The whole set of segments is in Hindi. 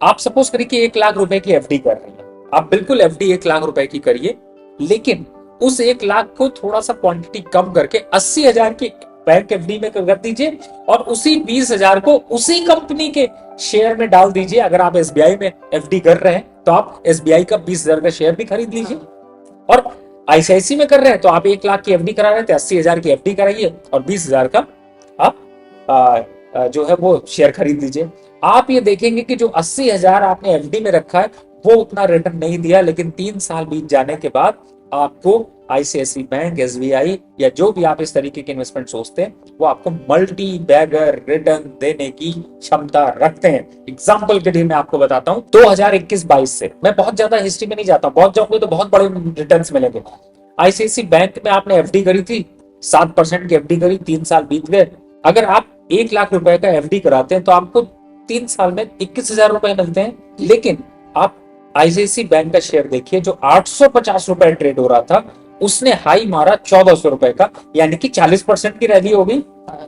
आप सपोज करिए कि 1 लाख रुपए की एफडी कर रही है, आप बिल्कुल एफडी 1 लाख रुपए की करिए, लेकिन उस 1 लाख को थोड़ा सा क्वांटिटी कम करके 80,000 की बैंक एफडी में कर दीजिए, और उसी 20,000 को उसी कंपनी के शेयर में डाल दीजिए। अगर आप एसबीआई में एफडी कर रहे हैं तो आप एसबीआई का 20,000 का शेयर भी खरीद लीजिए, और आईसीआईसी में कर रहे हैं तो आप 1 लाख की एफडी करा रहे थे, 80,000 की एफडी कराइए और 20,000 का आप जो है वो शेयर खरीद लीजिए। आप ये देखेंगे कि जो 80,000 आपने एफडी में रखा है वो उतना रिटर्न नहीं दिया, लेकिन 3 साल बीत जाने के बाद आपको आईसीआईसी बैंक, एसबीआई या जो भी आप इस तरीके के इन्वेस्टमेंट सोचते हैं वो आपको मल्टी बैगर रिटर्न देने की क्षमता रखते हैं। एग्जाम्पल के लिए मैं आपको बताता हूं, 2021-22 से, मैं बहुत ज्यादा हिस्ट्री में नहीं जाता, बहुत जाऊंगे तो बहुत बड़े रिटर्न मिलेंगे। आईसीआईसी बैंक में आपने एफडी करी थी, 7% की एफडी करी, 3 साल बीत गए। अगर आप 1 लाख रुपए का एफडी कराते हैं तो आपको 3 साल में 21,000 रुपए मिलते हैं। लेकिन आप आईसीआईसी बैंक का शेयर देखिए, जो 850 रुपए ट्रेड हो रहा था, उसने हाई मारा 1,400 रुपए का, यानी कि 40% की रैली हो गई।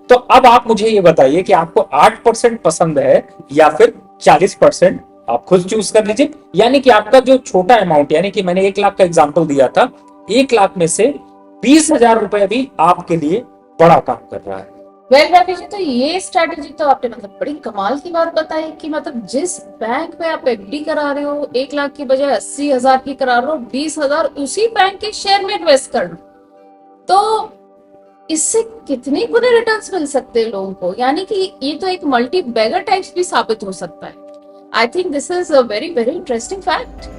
तो अब आप मुझे ये बताइए कि आपको 8% पसंद है या फिर 40%, आप खुद चूज कर लीजिए। यानी कि आपका जो छोटा अमाउंट, यानी कि मैंने 1 लाख का एग्जाम्पल दिया था, 1 लाख में से 20,000 रुपए भी आपके लिए बड़ा काम कर रहा है। वेल राकेश जी, तो ये स्ट्रैटेजी तो आपने मतलब बड़ी कमाल की बात बताई कि मतलब जिस बैंक में आप एफडी करा रहे हो 1 लाख की बजाय 80,000 की करा रहे हो, 20,000 उसी बैंक के शेयर में इन्वेस्ट कर लो, तो इससे कितने गुने रिटर्न्स मिल सकते हैं लोगों को। यानी कि ये तो एक मल्टी बैगर टाइप्स भी साबित हो सकता है। I think this is a very very interesting fact.